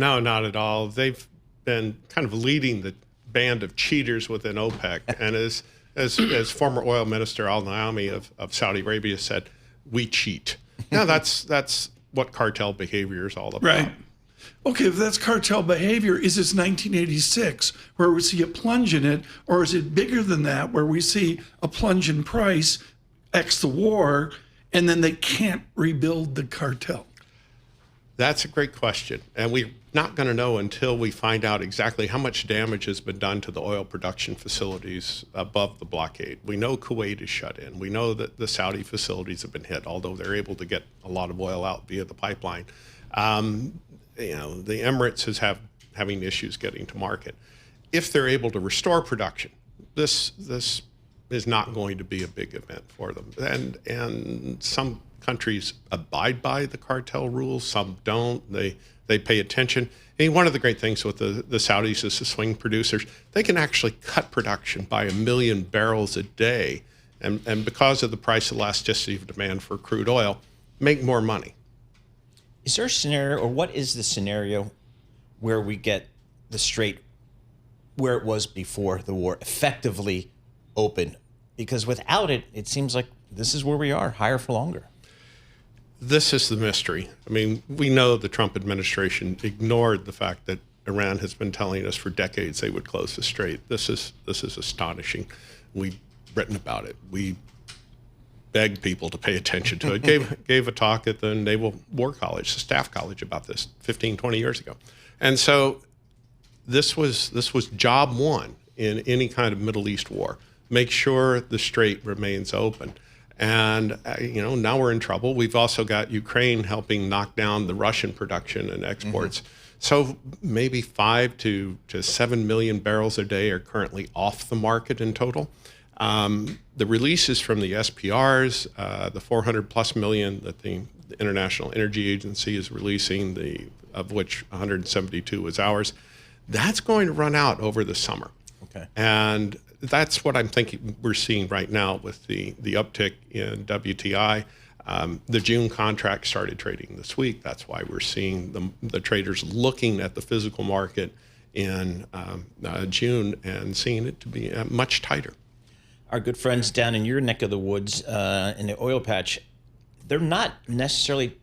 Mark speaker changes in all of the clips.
Speaker 1: No, not at all. They've been kind of leading the band of cheaters within OPEC. And as former oil minister al-Naimi of Saudi Arabia said, we cheat. Now that's what cartel behavior is all about.
Speaker 2: Right. Okay, if that's cartel behavior, is this 1986 where we see a plunge in it, or is it bigger than that where we see a plunge in price, X the war, and then they can't rebuild the cartel?
Speaker 1: That's a great question. And we're not going to know until we find out exactly how much damage has been done to the oil production facilities above the blockade. We know Kuwait is shut in. We know that the Saudi facilities have been hit, although they're able to get a lot of oil out via the pipeline. The Emirates is having issues getting to market. If they're able to restore production, this is not going to be a big event for them. And some countries abide by the cartel rules, some don't. They pay attention. I mean, one of the great things with the Saudis is the swing producers. They can actually cut production by 1 million barrels a day, and because of the price elasticity of demand for crude oil, make more money.
Speaker 3: Is there a scenario, or what is the scenario where we get the Strait where it was before the war, effectively open? Because without it, it seems like this is where we are, higher for longer.
Speaker 1: This is the mystery. I mean, we know the Trump administration ignored the fact that Iran has been telling us for decades they would close the Strait. This is astonishing. We've written about it. We begged people to pay attention to it. Gave a talk at the Naval War College, the Staff College, about this 15, 20 years ago. And so this was job one in any kind of Middle East war. Make sure the Strait remains open. And now we're in trouble. We've also got Ukraine helping knock down the Russian production and exports. Mm-hmm. So maybe 5 to 7 million barrels a day are currently off the market in total. The releases from the SPRs, the 400 plus million that the International Energy Agency is releasing, of which 172 is ours, that's going to run out over the summer.
Speaker 3: Okay.
Speaker 1: And that's what I'm thinking we're seeing right now with the uptick in WTI. The June contract started trading this week. That's why we're seeing the traders looking at the physical market in June and seeing it to be much tighter.
Speaker 3: Our good friends down in your neck of the woods, in the oil patch, they're not necessarily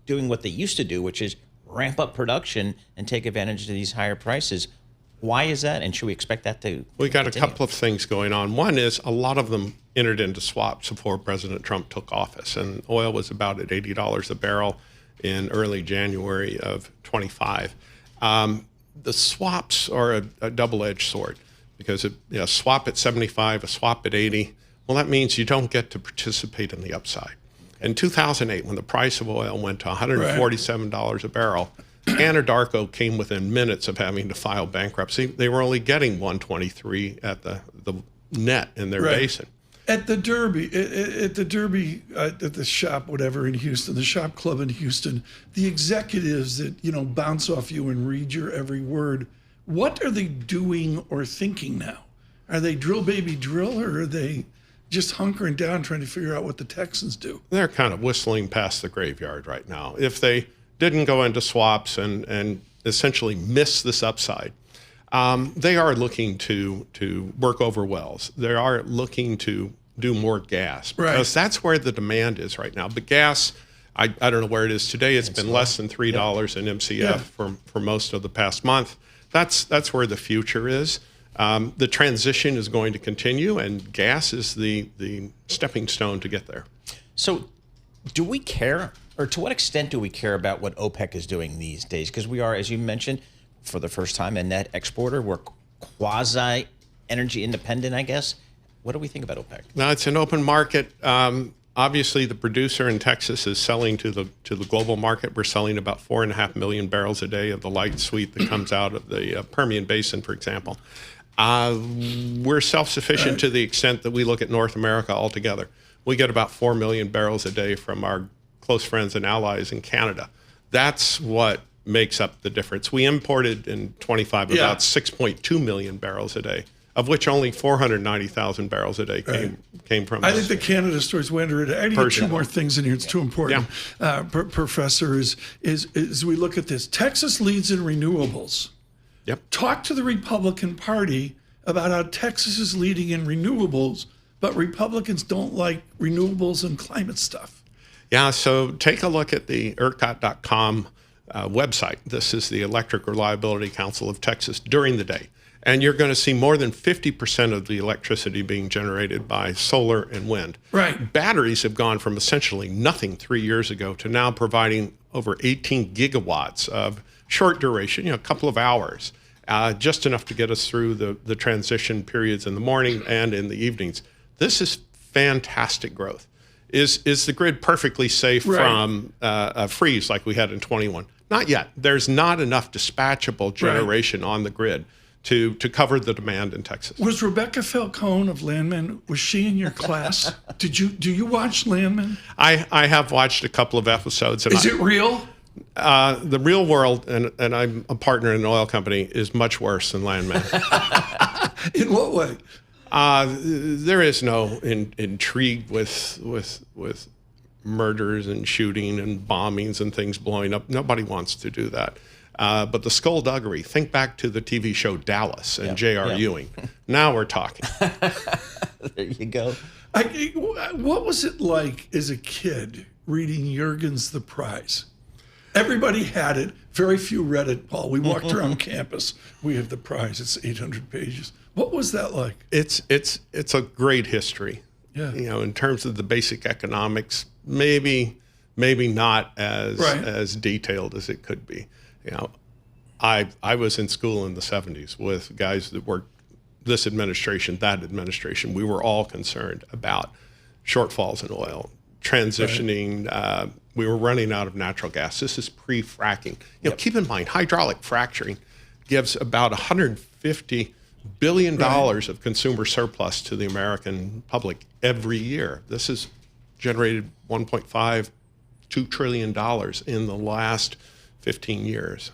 Speaker 3: doing what they used to do, which is ramp up production and take advantage of these higher prices. Why is that? And should we expect that to
Speaker 1: We got
Speaker 3: continue?
Speaker 1: A couple of things going on. One is a lot of them entered into swaps before President Trump took office, and oil was about at $80 a barrel in early January of 25. The swaps are a double-edged sword. Because a swap at 75, a swap at 80, well, that means you don't get to participate in the upside. In 2008, when the price of oil went to $147 a barrel, Anadarko came within minutes of having to file bankruptcy. They were only getting 123 at the net in their basin.
Speaker 2: At the Derby, at the shop, whatever in Houston, the shop club in Houston, the executives that bounce off you and read your every word. What are they doing or thinking now? Are they drill baby drill, or are they just hunkering down trying to figure out what the Texans do?
Speaker 1: They're kind of whistling past the graveyard right now. If they didn't go into swaps and essentially miss this upside, they are looking to work over wells. They are looking to do more gas because that's where the demand is right now. But gas, I don't know where it is today. It's been less than $3 an MCF for most of the past month. That's where the future is. The transition is going to continue, and gas is the stepping stone to get there.
Speaker 3: So do we care, or to what extent do we care about what OPEC is doing these days? Because we are, as you mentioned, for the first time, a net exporter. We're quasi-energy independent, I guess. What do we think about OPEC?
Speaker 1: Now, it's an open market. Obviously, the producer in Texas is selling to the global market. We're selling about 4.5 million barrels a day of the light sweet that comes out of the Permian Basin, for example. We're self-sufficient to the extent that we look at North America altogether. We get about 4 million barrels a day from our close friends and allies in Canada. That's what makes up the difference. We imported in 25 about 6.2 million barrels a day of which only 490,000 barrels a day came from.
Speaker 2: I think the Canada story's way underrated. I need to get two more things in here. It's too important. Professor, is we look at this. Texas leads in renewables.
Speaker 1: Yep.
Speaker 2: Talk to the Republican Party about how Texas is leading in renewables, but Republicans don't like renewables and climate stuff.
Speaker 1: Yeah, so take a look at the ERCOT.com website. This is the Electric Reliability Council of Texas during the day. And you're going to see more than 50% of the electricity being generated by solar and wind.
Speaker 2: Right.
Speaker 1: Batteries have gone from essentially nothing 3 years ago to now providing over 18 gigawatts of short duration, a couple of hours, just enough to get us through the transition periods in the morning and in the evenings. This is fantastic growth. Is the grid perfectly safe from a freeze like we had in 21? Not yet. There's not enough dispatchable generation on the grid to cover the demand in Texas.
Speaker 2: Was Rebecca Falcone of Landman, was she in your class? Do you watch Landman?
Speaker 1: I have watched a couple of episodes. And
Speaker 2: is it real?
Speaker 1: The real world, and I'm a partner in an oil company, is much worse than Landman.
Speaker 2: In what way?
Speaker 1: There is no intrigue with murders and shooting and bombings and things blowing up. Nobody wants to do that. But the skullduggery, think back to the TV show Dallas and J.R. Ewing. Now we're talking.
Speaker 3: There you go.
Speaker 2: What was it like as a kid reading Jurgen's The Prize? Everybody had it. Very few read it, Paul. We walked around campus. We have The Prize. It's 800 pages. What was that like?
Speaker 1: It's a great history.
Speaker 2: Yeah.
Speaker 1: In terms of the basic economics, maybe not as detailed as it could be. I was in school in the 70s with guys that worked this administration, that administration. We were all concerned about shortfalls in oil, transitioning. We were running out of natural gas. This is pre-fracking. Keep in mind, hydraulic fracturing gives about $150 billion of consumer surplus to the American public every year. This has generated $1.5–2 trillion in the last 15 years.